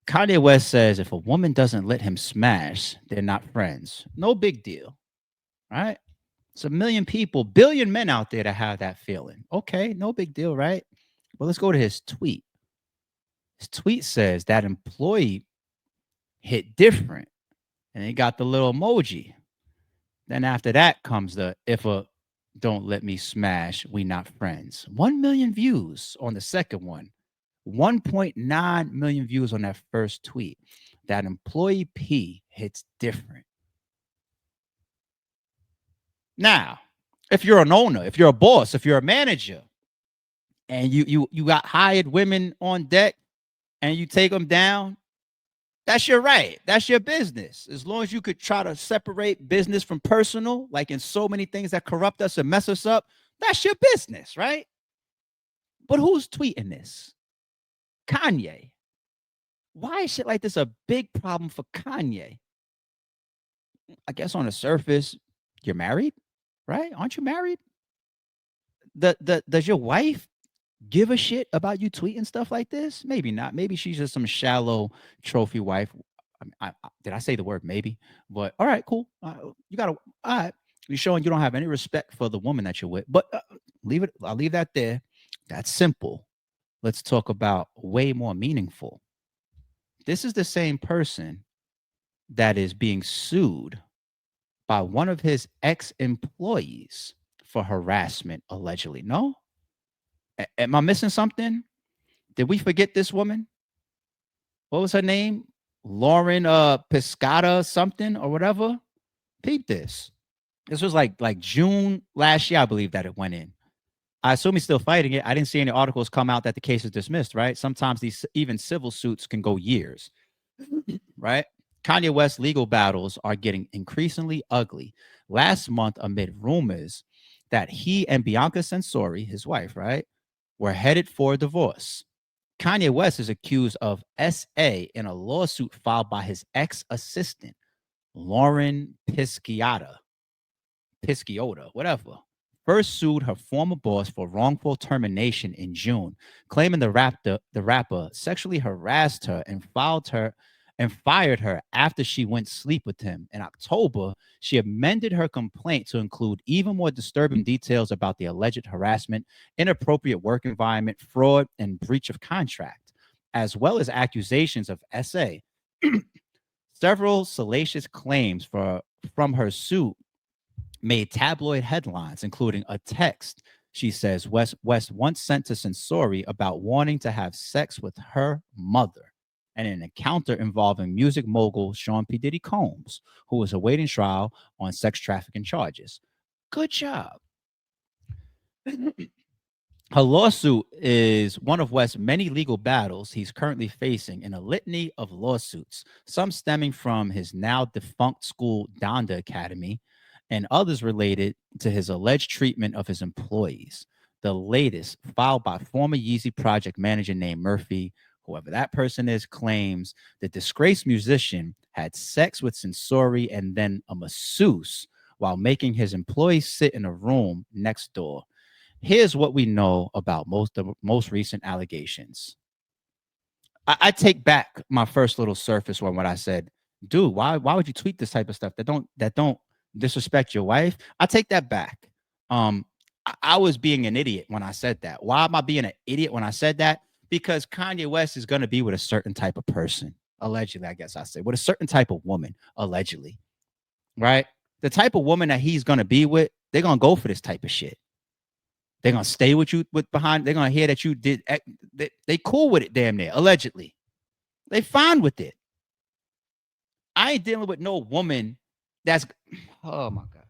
Kanye West says if a woman doesn't let him smash, they're not friends. No big deal, right? It's a million people, billion men out there that have that feeling. Okay, no big deal, right? But let's go to his tweet. His tweet says that employee hit different, and he got the little emoji. Then after that comes the if a don't let me smash, we not friends. 1 million views on the second one. 1.9 million views on that first tweet. That employee P hits different. Now, if you're an owner, if you're a boss, if you're a manager, and you got hired women on deck and you take them down, that's your right. That's your business. As long as you could try to separate business from personal, like in so many things that corrupt us and mess us up, that's your business, right? But who's tweeting this? Kanye. Why is shit like this a big problem for Kanye? I guess on the surface, you're married, right? Aren't you married? Does your wife give a shit about you tweeting stuff like this? Maybe not. Maybe she's just some shallow trophy wife. Did I say the word maybe? But all right, cool. You gotta. All right, you're showing you don't have any respect for the woman that you're with. But leave it. I'll leave that there. That's simple. Let's talk about way more meaningful. This is the same person that is being sued by one of his ex-employees for harassment, allegedly. No? Am I missing something? Did we forget this woman? What was her name? Lauren Piscata something or whatever. Peep this. This was like June last year, I believe that it went in. I assume he's still fighting it. I didn't see any articles come out that the case is dismissed, right? Sometimes these even civil suits can go years, right? Kanye West legal battles are getting increasingly ugly. Last month, amid rumors that he and Bianca Censori, his wife, right, were headed for a divorce. Kanye West is accused of SA in a lawsuit filed by his ex-assistant, Lauren Pisciota, whatever. First sued her former boss for wrongful termination in June, claiming the rapper sexually harassed her and fired her after she went sleep with him. In October, she amended her complaint to include even more disturbing details about the alleged harassment, inappropriate work environment, fraud, and breach of contract, as well as accusations of SA. Several salacious claims from her suit made tabloid headlines, including a text she says West once sent to Sensori about wanting to have sex with her mother, and an encounter involving music mogul Sean P. Diddy Combs, who was awaiting trial on sex trafficking charges. Good job. Her lawsuit is one of West's many legal battles he's currently facing in a litany of lawsuits, some stemming from his now defunct school Donda Academy, and others related to his alleged treatment of his employees. The latest, filed by former Yeezy project manager named Murphy, whoever that person is, claims the disgraced musician had sex with Sensori and then a masseuse while making his employees sit in a room next door. Here's what we know about most recent allegations. I take back my first little surface one when I said, "Dude, why would you tweet this type of stuff that don't disrespect your wife?" I take that back. I was being an idiot when I said that. Why am I being an idiot when I said that? Because Kanye West is going to be with a certain type of person, allegedly. I guess I say with a certain type of woman, allegedly, right? The type of woman that he's going to be with, they're going to go for this type of shit. They're gonna stay with you with behind. They're gonna hear that you did. They cool with it, damn near. Allegedly, they fine with it. I ain't dealing with no woman that's. Oh my god!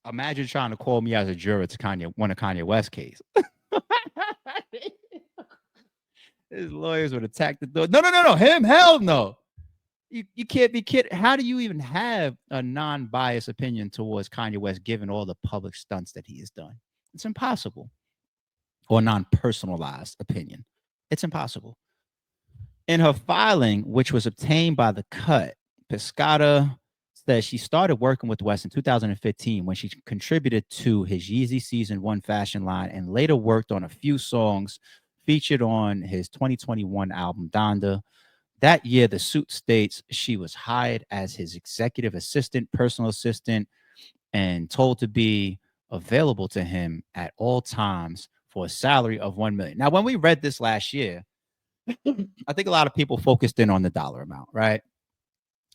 Imagine trying to call me as a juror to one of Kanye West case. His lawyers would attack the door. No, no, no, no. Him, hell no. You can't be kidding. How do you even have a non-biased opinion towards Kanye West given all the public stunts that he has done? It's impossible. Or non-personalized opinion. It's impossible. In her filing, which was obtained by The Cut, Piscata says she started working with West in 2015 when she contributed to his Yeezy Season 1 fashion line and later worked on a few songs featured on his 2021 album Donda. That year, the suit states she was hired as his executive assistant, personal assistant, and told to be available to him at all times for a salary of 1 million. Now, when we read this last year, I think a lot of people focused in on the dollar amount, right?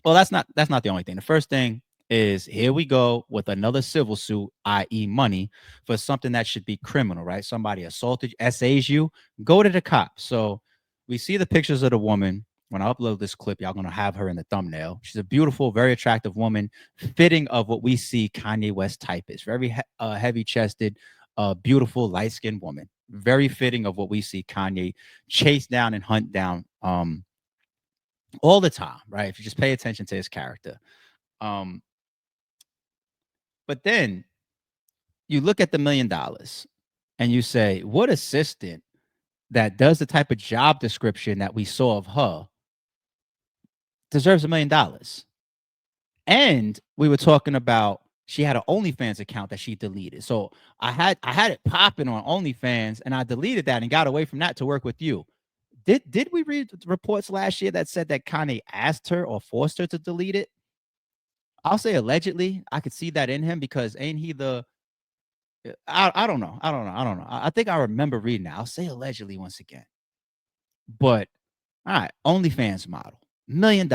Well, that's not the only thing. The first thing is here we go with another civil suit, i.e., money, for something that should be criminal, right? Somebody assaulted, SAs you, go to the cops. So we see the pictures of the woman. When I upload this clip, y'all gonna have her in the thumbnail. She's a beautiful, very attractive woman, fitting of what we see Kanye West type is. Very heavy chested, beautiful, light skinned woman. Very fitting of what we see Kanye chase down and hunt down. All the time, right? If you just pay attention to his character. Um, but then you look at the $1 million and you say, what assistant that does the type of job description that we saw of her deserves $1 million? And we were talking about she had an OnlyFans account that she deleted. So I had it popping on OnlyFans and I deleted that and got away from that to work with you. Did we read reports last year that said that Kanye asked her or forced her to delete it? I'll say allegedly. I could see that in him because ain't he the I don't know. I don't know. I don't know. I think I remember reading that. I'll say allegedly once again. But all right, OnlyFans model, $1 million,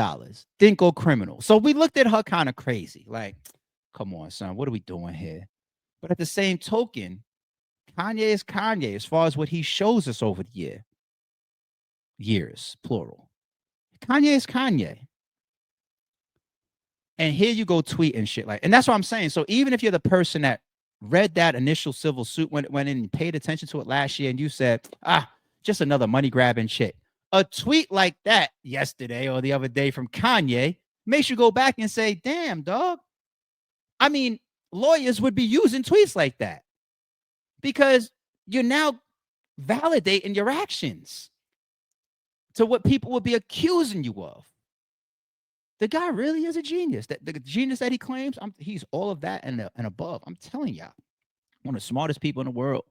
didn't go criminal. So we looked at her kind of crazy. Like, come on, son, what are we doing here? But at the same token, Kanye is Kanye as far as what he shows us over the years, plural. Kanye is Kanye. And here you go tweeting shit like, and that's what I'm saying. So even if you're the person that read that initial civil suit, went in and paid attention to it last year, and you said, just another money grabbing shit. A tweet like that yesterday or the other day from Kanye makes you go back and say, damn, dog. I mean, lawyers would be using tweets like that because you're now validating your actions to what people would be accusing you of. The guy really is a genius. That the genius that he claims, he's all of that and above. I'm telling y'all, one of the smartest people in the world.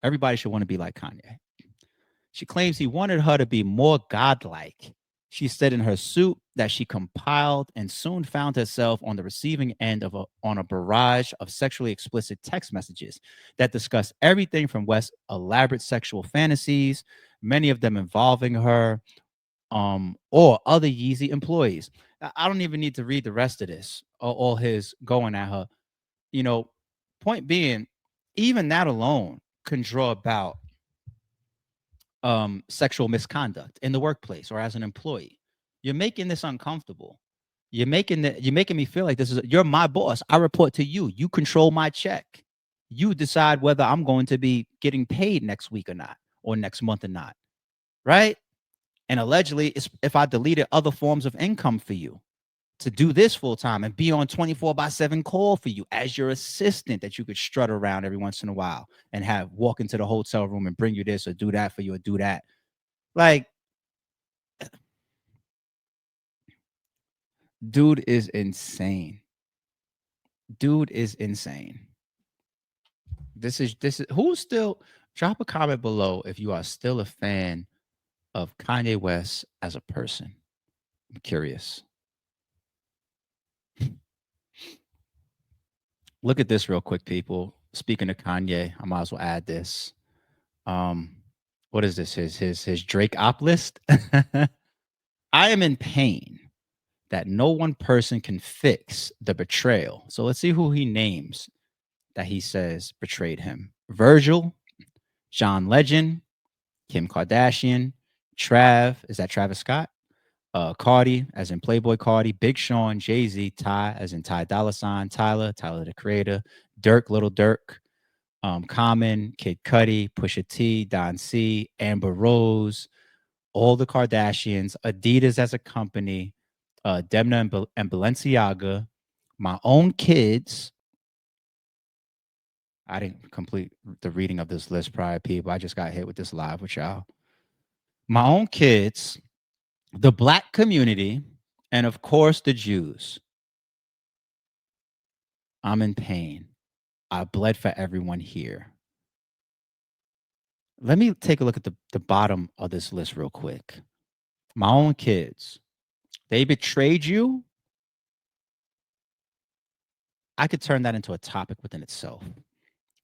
Everybody should want to be like Kanye. She claims he wanted her to be more godlike. She said in her suit that she compiled and soon found herself on the receiving end of a barrage of sexually explicit text messages that discuss everything from West's elaborate sexual fantasies, many of them involving her, or other Yeezy employees. I don't even need to read the rest of this, all his going at her. You know, point being, even that alone can draw about sexual misconduct in the workplace or as an employee. You're making this uncomfortable. You're making me feel like you're my boss. I report to you. You control my check. You decide whether I'm going to be getting paid next week or not, or next month or not. Right? And allegedly, it's if I deleted other forms of income for you to do this full time and be on 24/7 call for you as your assistant that you could strut around every once in a while and have walk into the hotel room and bring you this or do that for you or do that. Like, dude is insane. Dude is insane. This is who's still drop a comment below if you are still a fan of Kanye West as a person. I'm curious. Look at this real quick, people. Speaking of Kanye, I might as well add this. Um, what is this? His Drake op list. I am in pain that no one person can fix the betrayal. So let's see who he names that he says betrayed him. Virgil, John Legend, Kim Kardashian, Trav. Is that Travis Scott? Cardi, as in Playboy Cardi, Big Sean, Jay-Z, Ty, as in Ty Dolla Sign, Tyler the Creator, Dirk, Little Dirk, Common, Kid Cudi, Pusha T, Don C, Amber Rose, all the Kardashians, Adidas as a company, Demna and Balenciaga, my own kids. I didn't complete the reading of this list prior, people. I just got hit with this live with y'all. My own kids, the black community, and of course the Jews. I'm in pain. I bled for everyone here. Let me take a look at the bottom of this list real quick. My own kids. They betrayed you. I could turn that into a topic within itself.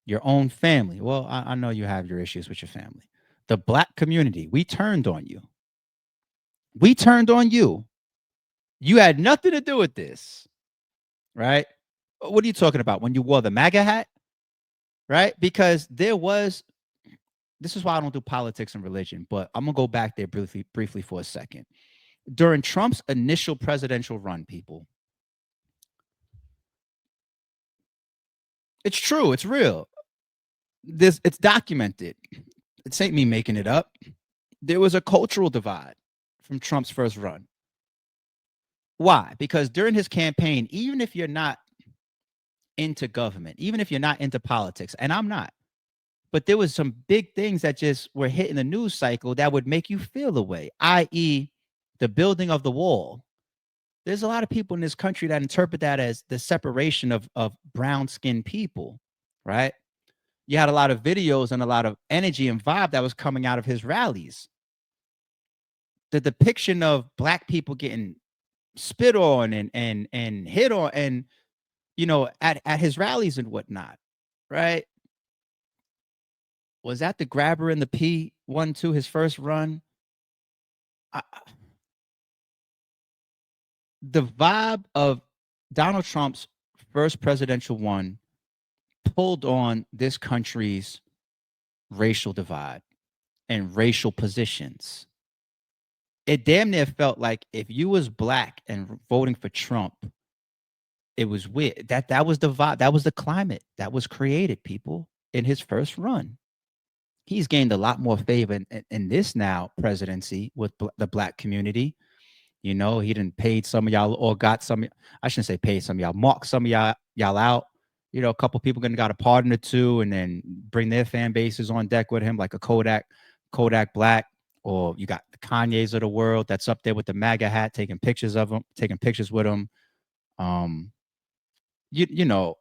Your own family. Well, I know you have your issues with your family. The black community. We turned on you. We turned on you. You had nothing to do with this, right? What are you talking about? When you wore the MAGA hat, right? Because there was, this is why I don't do politics and religion, but I'm gonna go back there briefly for a second. During Trump's initial presidential run, people, it's true, it's real. It's documented. It ain't me making it up. There was a cultural divide from Trump's first run. Why? Because during his campaign, even if you're not into government, even if you're not into politics, and I'm not, but there was some big things that just were hitting the news cycle that would make you feel the way, i.e., the building of the wall. There's a lot of people in this country that interpret that as the separation of brown skinned people, right? You had a lot of videos and a lot of energy and vibe that was coming out of his rallies. The depiction of black people getting spit on and hit on and at his rallies and whatnot, right? Was that the grabber in the P12 his first run? I, the vibe of Donald Trump's first presidential one pulled on this country's racial divide and racial positions. It damn near felt like if you was black and voting for Trump, it was weird. That was the vibe. That was the climate that was created, people, in his first run. He's gained a lot more favor in this now presidency with the black community. He didn't paid some of y'all or got some. I shouldn't say paid some of y'all, marked some of y'all out. A couple people gonna got a pardon or two, and then bring their fan bases on deck with him, like a Kodak Black, or you got the Kanye's of the world that's up there with the MAGA hat, taking pictures of him, taking pictures with him. Um, you know,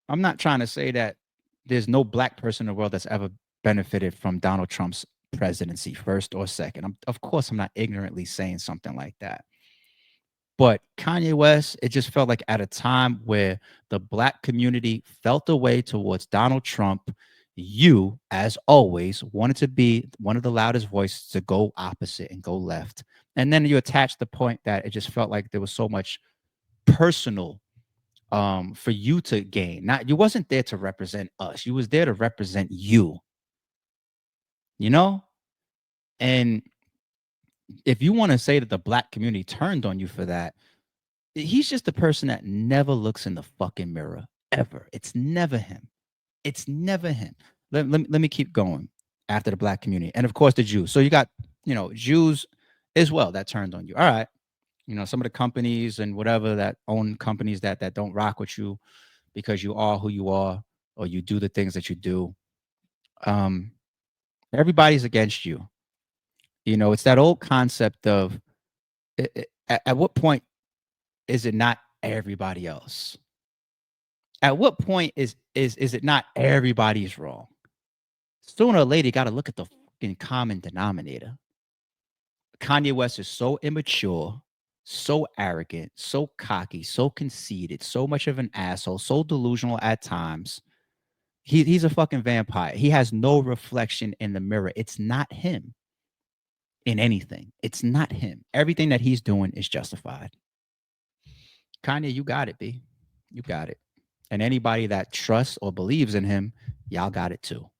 I'm not trying to say that there's no black person in the world that's ever benefited from Donald Trump's presidency, first or second. Of course, I'm not ignorantly saying something like that. But Kanye West, it just felt like at a time where the black community felt a way towards Donald Trump, you, as always, wanted to be one of the loudest voices to go opposite and go left. And then you attached the point that it just felt like there was so much personal for you to gain. Not you wasn't there to represent us. You was there to represent you, you know? And if you want to say that the black community turned on you for that, he's just the person that never looks in the fucking mirror ever. It's never him. It's never him. Let me keep going after the black community. And of course the Jews. So you got, Jews as well that turned on you. All right. Some of the companies and whatever that own companies that don't rock with you because you are who you are or you do the things that you do. Um, everybody's against you. It's that old concept of at what point is it not everybody else? At what point is it not everybody's wrong? Sooner or later, you got to look at the fucking common denominator. Kanye West is so immature, so arrogant, so cocky, so conceited, so much of an asshole, so delusional at times. He's a fucking vampire. He has no reflection in the mirror. It's not him in anything. It's not him. Everything that he's doing is justified. Kanye, you got it, B. You got it. And anybody that trusts or believes in him, y'all got it too.